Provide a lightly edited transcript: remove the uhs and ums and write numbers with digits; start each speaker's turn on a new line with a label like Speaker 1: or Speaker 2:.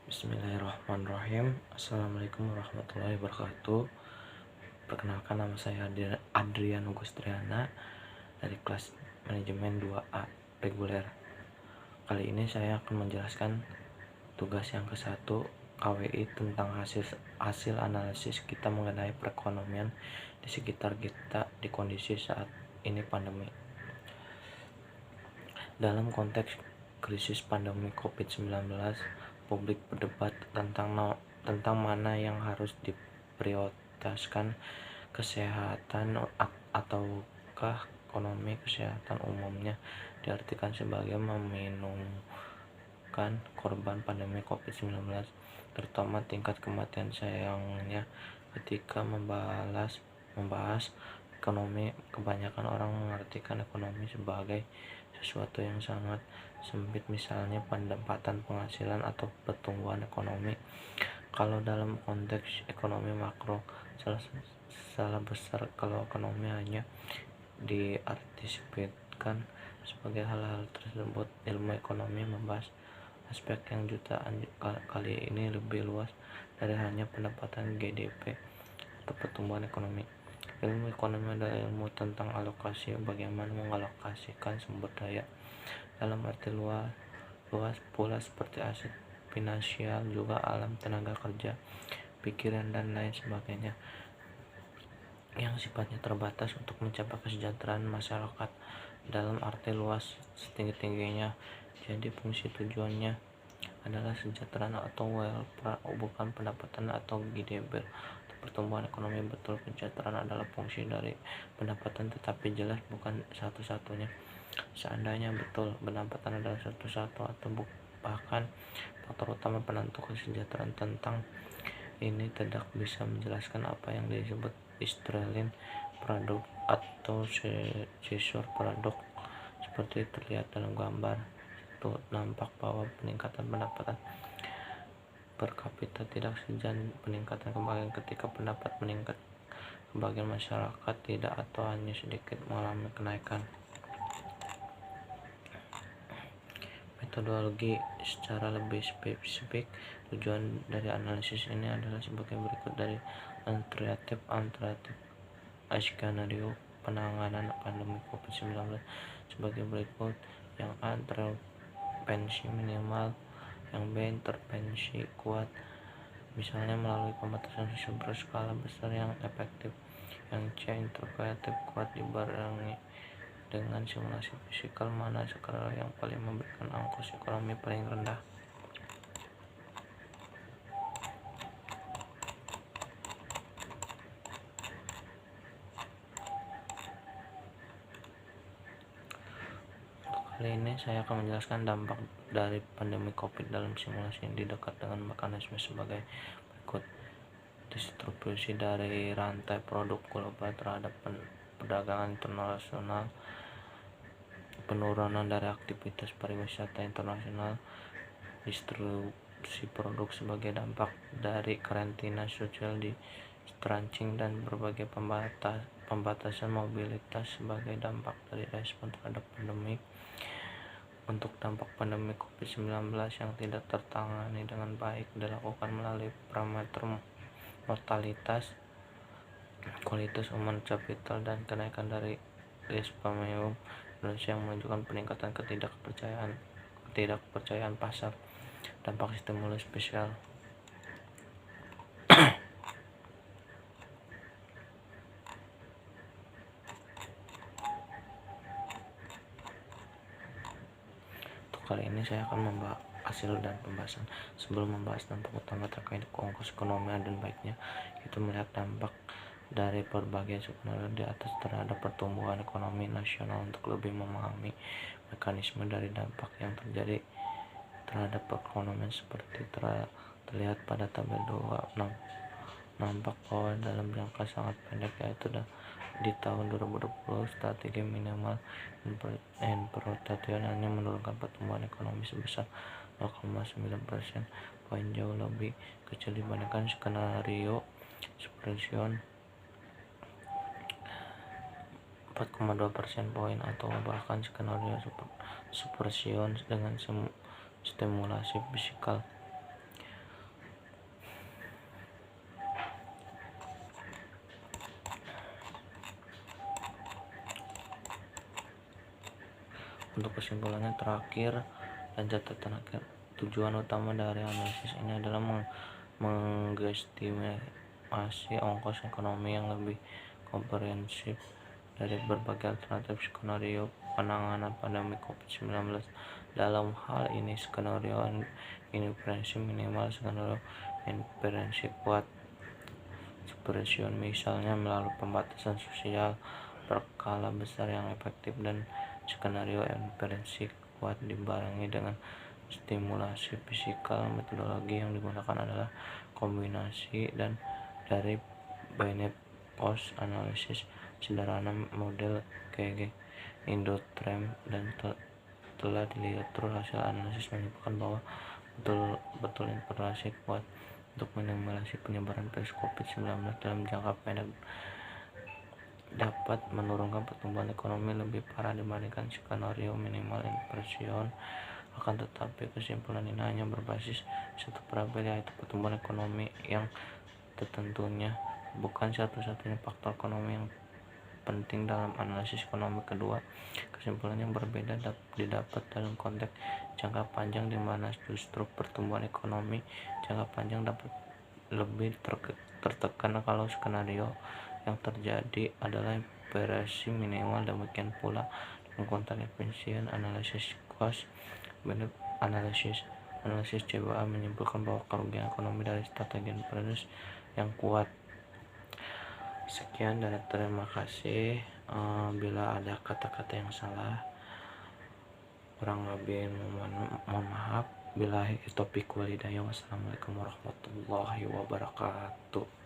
Speaker 1: Bismillahirrahmanirrahim. Assalamualaikum warahmatullahi wabarakatuh. Perkenalkan, nama saya Adrian Augustriana dari kelas manajemen 2A reguler. Kali ini saya akan menjelaskan tugas yang ke-1 KWI tentang hasil analisis kita mengenai perekonomian di sekitar kita di kondisi saat ini pandemi. Dalam konteks krisis pandemi COVID-19, publik berdebat tentang mana yang harus diprioritaskan, kesehatan ataukah ekonomi. Kesehatan umumnya diartikan sebagai meminimumkan korban pandemi COVID-19, terutama tingkat kematian. Sayangnya, ketika membahas ekonomi, kebanyakan orang mengartikan ekonomi sebagai sesuatu yang sangat sempit, misalnya pendapatan, penghasilan, atau pertumbuhan ekonomi. Kalau dalam konteks ekonomi makro, salah besar kalau ekonomi hanya diartikan sebagai hal-hal tersebut. Ilmu ekonomi membahas aspek yang jutaan kali ini lebih luas dari hanya pendapatan GDP atau pertumbuhan ekonomi. Ilmu ekonomi adalah ilmu tentang alokasi, bagaimana mengalokasikan sumber daya dalam arti luas pula, seperti aset finansial, juga alam, tenaga kerja, pikiran, dan lain sebagainya, yang sifatnya terbatas untuk mencapai kesejahteraan masyarakat dalam arti luas setinggi-tingginya. Jadi fungsi tujuannya adalah kesejahteraan atau welfare, bukan pendapatan atau GDP atau pertumbuhan ekonomi. Betul, kesejahteraan adalah fungsi dari pendapatan, tetapi jelas bukan satu-satunya. Seandainya betul pendapatan adalah satu-satu atau bahkan faktor utama penentu kesejahteraan, tentang ini tidak bisa menjelaskan apa yang disebut Australian Product atau Seizure Product seperti terlihat dalam gambar. Itu nampak bahwa peningkatan pendapatan per kapita tidak sejalan peningkatan kebahagiaan. Ketika pendapat meningkat, kebahagiaan masyarakat tidak, atau hanya sedikit mengalami kenaikan. Metodologi secara lebih spesifik, tujuan dari analisis ini adalah sebagai berikut. Dari alternatif skenario penanganan pandemi COVID-19 sebagai berikut. Yang A, intervensi minimal. Yang B, intervensi kuat, misalnya melalui pembatasan sosial berskala besar yang efektif. Yang C, intervensi kuat dibarengi dengan simulasi fisikal, mana skenario yang paling memberikan ongkos ekonomi paling rendah. Kali ini saya akan menjelaskan dampak dari pandemi COVID dalam simulasi yang didekat dengan mekanisme sebagai berikut. Distribusi dari rantai produk global terhadap perdagangan internasional, penurunan dari aktivitas pariwisata internasional, distribusi produk sebagai dampak dari karantina sosial di stretching, dan berbagai pembatasan mobilitas sebagai dampak dari respon terhadap pandemi. Untuk dampak pandemi COVID-19 yang tidak tertangani dengan baik dilakukan melalui parameter mortalitas, kualitas human capital, dan kenaikan dari risk premium Indonesia yang menunjukkan peningkatan ketidakpercayaan pasar. Dampak stimulus spesial. Kali ini saya akan membahas hasil dan pembahasan. Sebelum membahas dampak utama terkait ongkos ekonomi dan baiknya, kita melihat dampak dari berbagai skenario di atas terhadap pertumbuhan ekonomi nasional untuk lebih memahami mekanisme dari dampak yang terjadi terhadap perekonomian. Seperti terlihat pada tabel 26, nampak bahwa dalam jangka sangat pendek, yaitu di tahun 2020, strategi minimal and protection hanya menurunkan pertumbuhan ekonomi sebesar 0,9%, poin jauh lebih kecil dibandingkan skenario suppression 4,2% poin, atau bahkan skenario suppression dengan stimulasi fiskal Untuk kesimpulannya terakhir dan catatan akhir, tujuan utama dari analisis ini adalah menggestimasi ongkos ekonomi yang lebih komprehensif dari berbagai alternatif skenario penanganan pandemi COVID-19. Dalam hal ini, skenario independensi minimal, skenario independensi kuat, seperti misalnya melalui pembatasan sosial berskala besar yang efektif, dan skenario independensi kuat dibarengi dengan stimulasi fisikal. Metodologi yang digunakan adalah kombinasi dan dari binary cost analysis sederhana, model KG Indotrem, dan telah dilihat terus hasil analisis menunjukkan bahwa betul informasi kuat untuk minimalisasi penyebaran virus COVID-19 dalam jangka pendek dapat menurunkan pertumbuhan ekonomi lebih parah dibandingkan skenario minimal inflation. Akan tetapi, kesimpulan ini hanya berbasis satu variabel, yaitu pertumbuhan ekonomi yang tentunya bukan satu-satunya faktor ekonomi yang penting dalam analisis ekonomi. Kedua kesimpulan yang berbeda didapat dalam konteks jangka panjang, di mana justru pertumbuhan ekonomi jangka panjang dapat lebih tertekan kalau skenario yang terjadi adalah inflasi minimal. Demikian pula dalam konteks efisien analisis cost benefit analysis, CBA menyimpulkan bahwa kerugian ekonomi dari strategi inflasi yang kuat. Sekian dan terima kasih. Bila ada kata-kata yang salah, kurang lebih mohon maaf. Billahi taufiq wal hidayah. Wassalamualaikum warahmatullahi wabarakatuh.